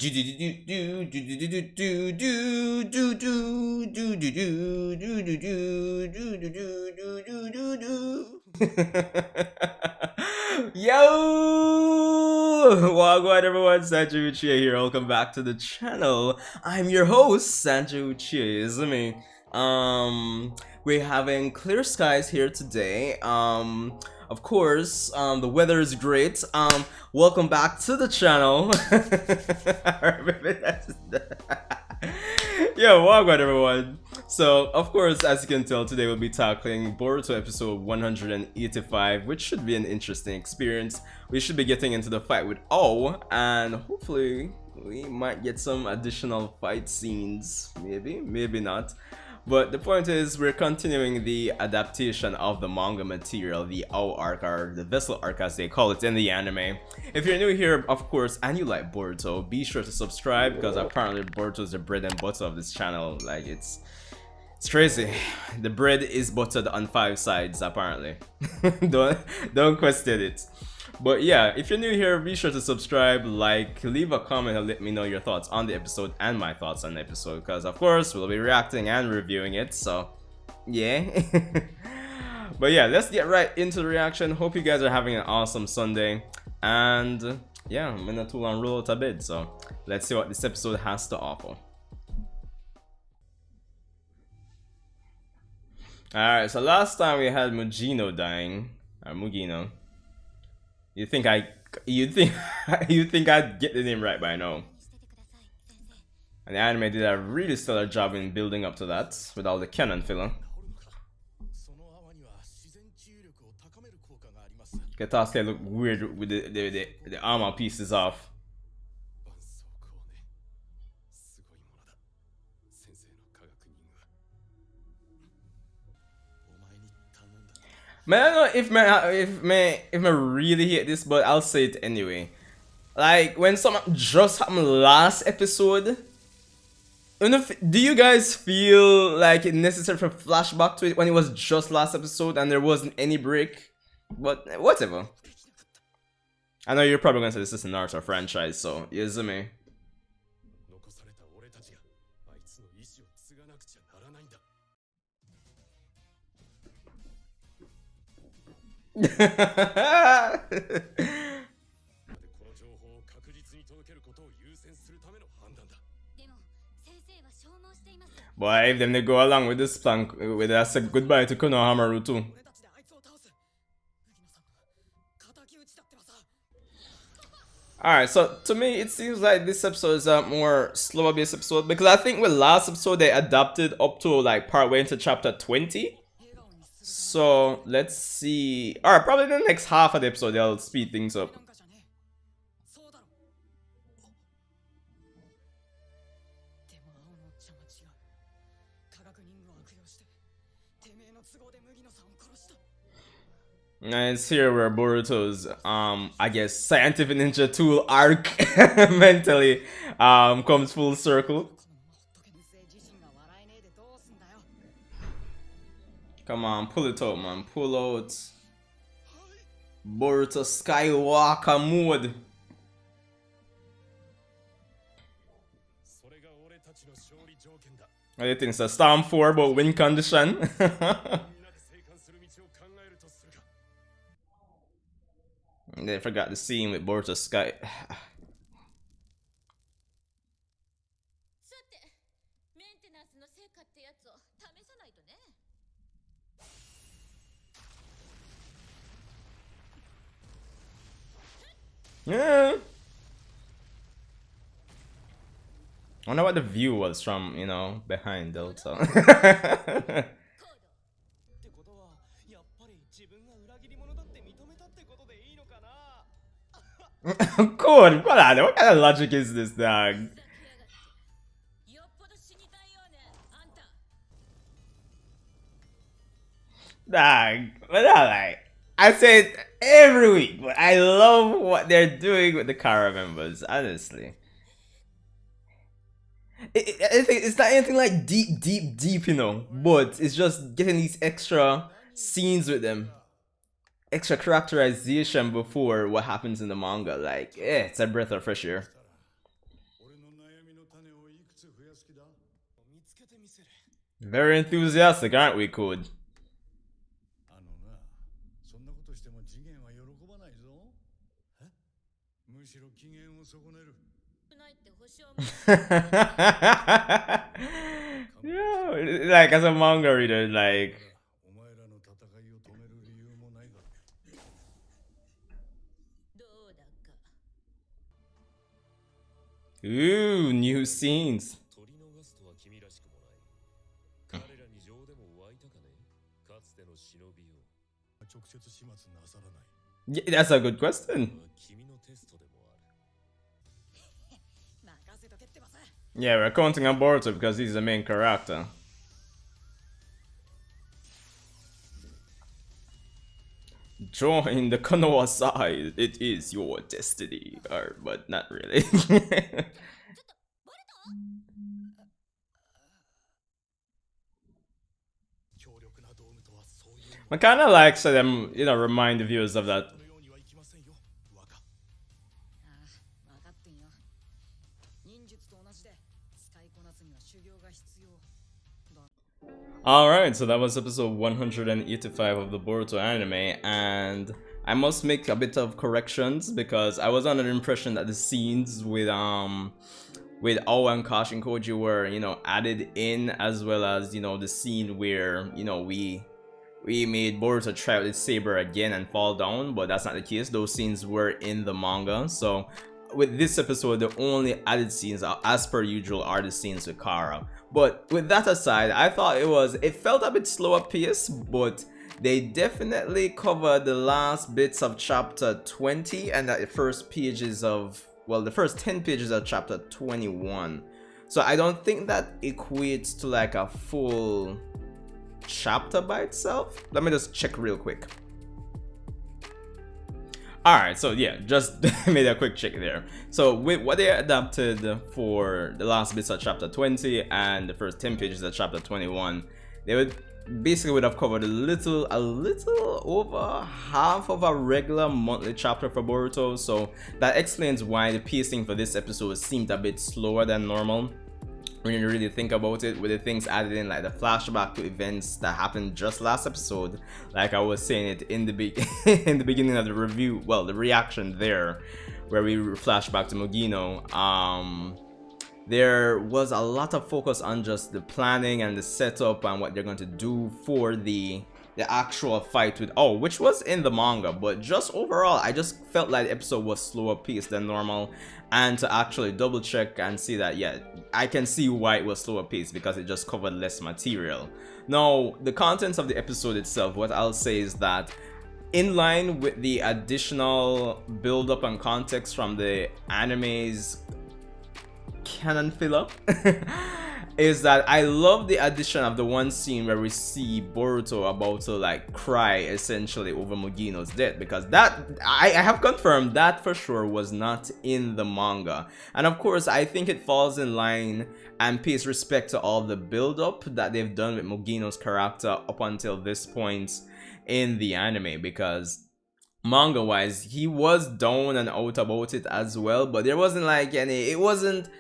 Wagwan everyone, Sanju Uchiha here. Welcome back to the channel. I'm your host, Sanju Uchiha, isn't me? We're having clear skies here today. Of course, the weather is great. Welcome back to the channel. Yo, welcome everyone. So, of course, as you can tell, today we'll be tackling Boruto episode 185, which should be an interesting experience. We should be getting into the fight with O, and hopefully we might get some additional fight scenes. Maybe not. But the point is, we're continuing the adaptation of the manga material, the O arc, or the vessel arc as they call it in the anime. If you're new here, of course, and you like Boruto, be sure to subscribe, because apparently Boruto is the bread and butter of this channel. Like, it's crazy. The bread is buttered on 5 sides, apparently. don't question it. But yeah, if you're new here, be sure to subscribe, like, leave a comment, and let me know your thoughts on the episode and my thoughts on the episode, because of course we'll be reacting and reviewing it, so yeah. But yeah, let's get right into the reaction. Hope you guys are having an awesome Sunday, and yeah, I'm in a too long roll out of bed, so let's see what this episode has to offer. Alright, so last time we had Mugino dying, or Mugino. You think I'd get the name right by now. And the anime did a really stellar job in building up to that with all the canon filler. Kataske look weird with the armor pieces off. Man, I don't know if me really hate this, but I'll say it anyway. Like, when something just happened last episode, do you guys feel like it necessary for flashback to it when it was just last episode and there wasn't any break? But whatever. I know you're probably gonna say this is a Naruto franchise, so yes, me. Boy, if them they go along with this plan, with that say goodbye to Konohamaru too. Alright, so to me it seems like this episode is a more slower based episode, because I think with last episode they adapted up to like partway into chapter 20. So let's see. Alright, probably the next half of the episode they'll speed things up. And it's here where Boruto's I guess scientific ninja tool arc mentally comes full circle. Come on, pull it out, man. Pull out Boruto Skywalker mode. What do you think? It's a Storm 4 about win condition. They forgot the scene with Boruto Sky. Yeah. I wonder what the view was from, you know, behind Delta. Code, what kind of logic is this, dog? Dog, but I say it every week, but I love what they're doing with the Kara members, honestly. I think it's not anything like deep, you know, but it's just getting these extra scenes with them, extra characterization before what happens in the manga. Like, it's a breath of fresh air. Very enthusiastic, aren't we, Code? Yeah, like as a manga reader, like. Ooh, new scenes. Yeah, that's a good question. Yeah, we're counting on Boruto because he's the main character. Join the Konoha side. It is your destiny. Or, but not really. I kind of like so them, you know, remind the viewers of that. Alright, so that was episode 185 of the Boruto anime, and I must make a bit of corrections because I was under the impression that the scenes with Awa and Kash and Koji were, you know, added in, as well as, you know, the scene where, you know, we made Boruto try out his saber again and fall down, but that's not the case. Those scenes were in the manga. So with this episode, the only added scenes, as per usual, are the scenes with Kara. But with that aside, I thought it felt a bit slower paced, but they definitely covered the last bits of chapter 20 and the first pages of, well, the first 10 pages of chapter 21. So I don't think that equates to like a full chapter by itself. Let me just check real quick. Alright, so yeah, just made a quick check there. So with what they adapted for the last bits of chapter 20 and the first 10 pages of chapter 21, they would have covered a little over half of a regular monthly chapter for Boruto. So that explains why the pacing for this episode seemed a bit slower than normal. When you really think about it, with the things added in, like the flashback to events that happened just last episode, like I was saying it in the in the beginning of the review, well, the reaction there, where we flash back to Mugino, there was a lot of focus on just the planning and the setup and what they're going to do for the actual fight with which was in the manga, but just overall I just felt like the episode was slower paced than normal. And to actually double check and see that, yeah, I can see why it was slower paced, because it just covered less material. Now, the contents of the episode itself, what I'll say is that in line with the additional build up and context from the anime's canon filler, is that I love the addition of the one scene where we see Boruto about to like cry essentially over Mugino's death, because that I have confirmed that for sure was not in the manga. And of course I think it falls in line and pays respect to all the build up that they've done with Mugino's character up until this point in the anime, because manga wise he was down and out about it as well, but there wasn't like it wasn't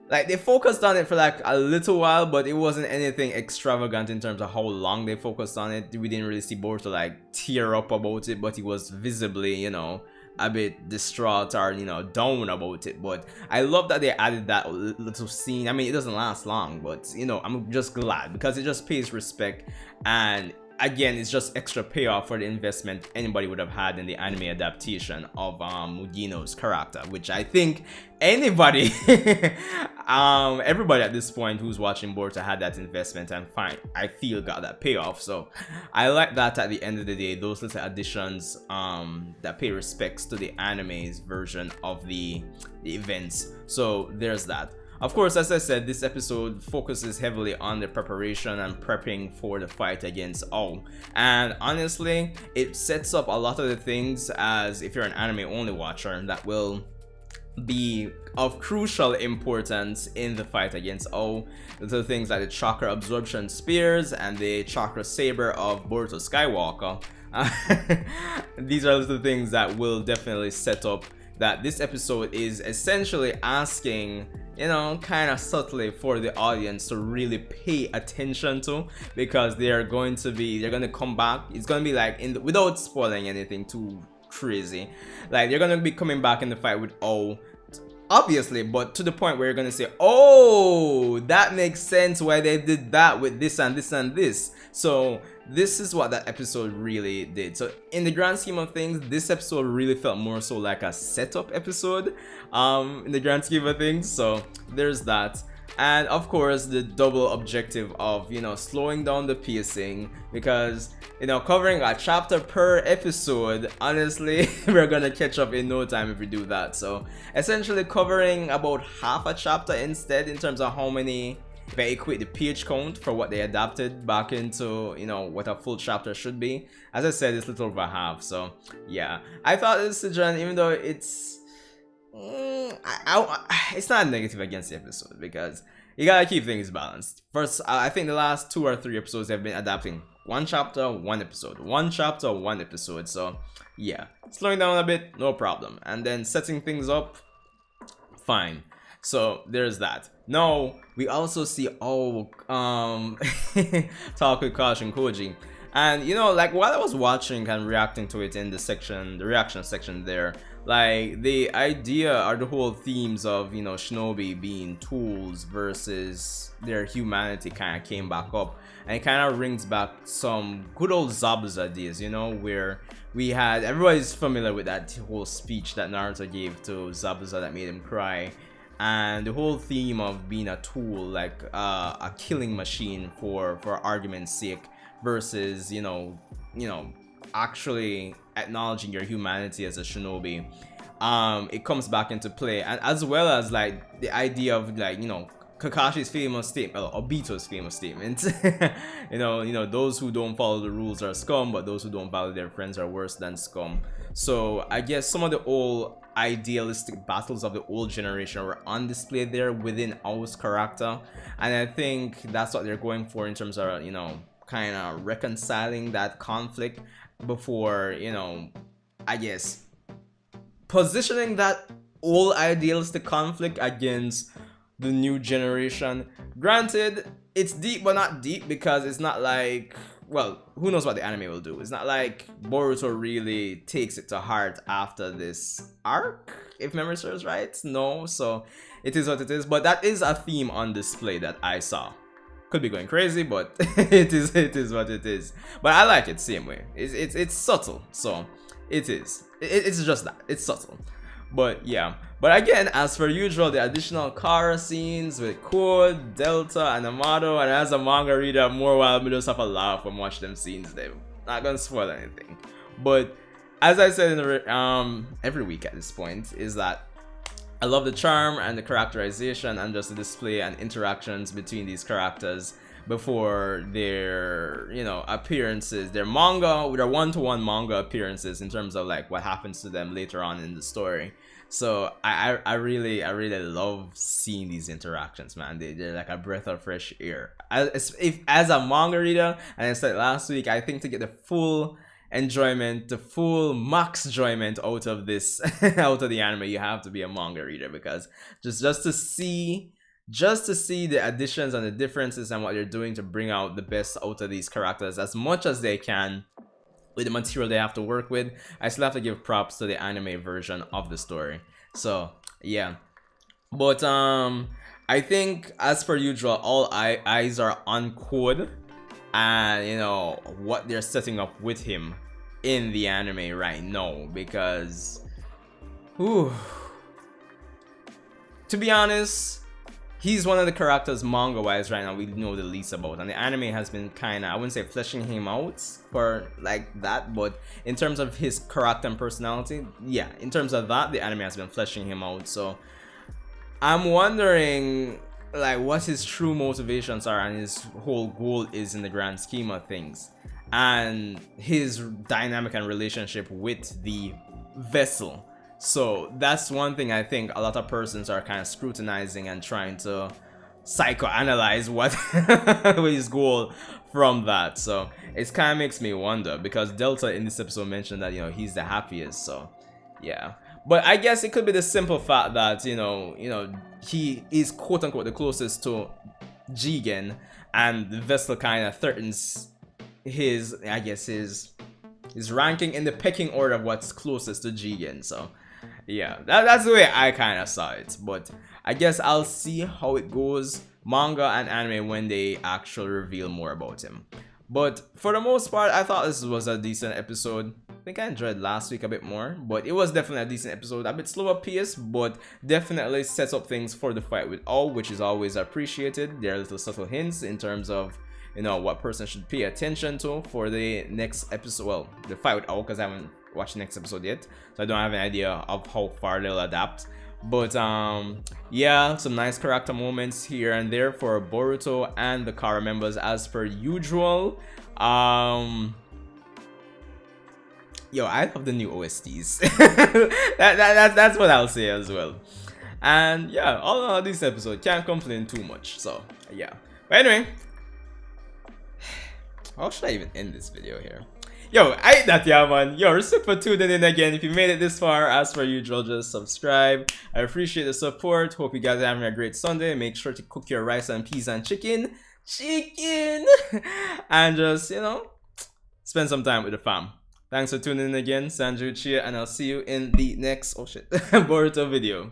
like, they focused on it for like a little while, but it wasn't anything extravagant in terms of how long they focused on it. We didn't really see Boruto like tear up about it, but he was visibly, you know, a bit distraught or, you know, down about it. But I love that they added that little scene. I mean, it doesn't last long, but, you know, I'm just glad because it just pays respect. And again, it's just extra payoff for the investment anybody would have had in the anime adaptation of Mugino's character, which I think anybody everybody at this point who's watching Boruto had that investment, and fine, I feel got that payoff. So I like that at the end of the day, those little additions that pay respects to the anime's version of the events. So there's that. Of course, as I said, this episode focuses heavily on the preparation and prepping for the fight against All. And honestly, it sets up a lot of the things, as if you're an anime only watcher, that will be of crucial importance in the fight against All. The things like the chakra absorption spears and the chakra saber of Boruto Skywalker. These are the things that will definitely set up that this episode is essentially asking, you know, kind of subtly for the audience to really pay attention to, because they're going to come back. It's going to be like without spoiling anything too crazy, like they're going to be coming back in the fight with O, obviously, but to the point where you're gonna say, oh, that makes sense why they did that with this and this and this. So this is what that episode really did. So in the grand scheme of things, this episode really felt more so like a setup episode in the grand scheme of things. So there's that. And of course the double objective of, you know, slowing down the pacing, because, you know, covering a chapter per episode, honestly, we're gonna catch up in no time if we do that. So essentially covering about half a chapter instead, in terms of how many, if I equate the page count for what they adapted back into, you know, what a full chapter should be. As I said, it's little over half. So yeah, I thought this decision, even though it's it's not negative against the episode, because you gotta keep things balanced. First, I think the last 2 or 3 episodes have been adapting one chapter, one episode, one chapter, one episode. So yeah, slowing down a bit, no problem, and then setting things up, fine. So there's that. Now we also see talk with Kosh and Koji. And, you know, like while I was watching and reacting to it in the reaction section there, like the idea or the whole themes of, you know, shinobi being tools versus their humanity kind of came back up, and it kind of brings back some good old Zabuza days, you know, where we had, everybody's familiar with that whole speech that Naruto gave to Zabuza that made him cry, and the whole theme of being a tool, like a killing machine for argument's sake, versus, you know, actually acknowledging your humanity as a shinobi. It comes back into play, and as well as like the idea of, like, you know, Kakashi's famous statement, or Obito's famous statement, you know, those who don't follow the rules are scum, but those who don't value their friends are worse than scum. So I guess some of the old idealistic battles of the old generation were on display there within Ao's character, and I think that's what they're going for in terms of, you know, kind of reconciling that conflict before, you know, I guess positioning that old idealistic conflict against the new generation. Granted, it's deep but not deep, because it's not like, well, who knows what the anime will do. It's not like Boruto really takes it to heart after this arc, if memory serves right. No, so it is what it is, but that is a theme on display that I saw. Could be going crazy, but it is what it is. But I like it same way. It's subtle, so it's just that, it's subtle. But yeah, but again, as per usual, the additional Kara scenes with Code, Delta, and Amado, and as a manga reader, more while me just have a laugh and watch them scenes. They're not gonna spoil anything, but as I said in the every week at this point, is that I love the charm and the characterization and just the display and interactions between these characters before their, you know, appearances, their one-to-one manga appearances, in terms of like what happens to them later on in the story. So I really love seeing these interactions, man. They're like a breath of fresh air. As a manga reader, and I said last week, I think to get the full enjoyment, the full max enjoyment out of this out of the anime, you have to be a manga reader, because just to see the additions and the differences and what they're doing to bring out the best out of these characters as much as they can with the material they have to work with. I still have to give props to the anime version of the story. So yeah, but I think as per usual, all eyes are on Code and, you know, what they're setting up with him in the anime right now, because to be honest, he's one of the characters manga wise right now we know the least about, and the anime has been kind of, I wouldn't say fleshing him out for like that, but in terms of his character and personality, yeah, in terms of that, the anime has been fleshing him out. So I'm wondering like what his true motivations are and his whole goal is in the grand scheme of things, and his dynamic and relationship with the vessel. So that's one thing I think a lot of persons are kind of scrutinizing and trying to psychoanalyze what his goal from that. So it kind of makes me wonder, because Delta in this episode mentioned that, you know, he's the happiest. So yeah, But I guess it could be the simple fact that he is quote unquote the closest to Jigen, and the vessel kind of threatens his, I guess, his ranking in the pecking order of what's closest to Jigen. So yeah, that's the way I kind of saw it. But I guess I'll see how it goes, manga and anime, when they actually reveal more about him. But for the most part, I thought this was a decent episode. I think I enjoyed last week a bit more, but it was definitely a decent episode. A bit slower pace, but definitely sets up things for the fight with All, which is always appreciated. There are little subtle hints in terms of what person should pay attention to for the next episode. Well, the fight with All, because I haven't watched the next episode yet, so I don't have an idea of how far they'll adapt. But yeah, some nice character moments here and there for Boruto and the Kara members as per usual. Yo, I love the new OSTs. That's what I'll say as well. And yeah, all in all, this episode can't complain too much. So yeah, but anyway, how should I even end this video here? Yo, I hate that, yeah, man. Yo, respect for tuning in again. If you made it this far, as per usual, just subscribe. I appreciate the support. Hope you guys are having a great Sunday. Make sure to cook your rice and peas and chicken. And just, spend some time with the fam. Thanks for tuning in again. Sanju Uchiha, and I'll see you in the next, Boruto video.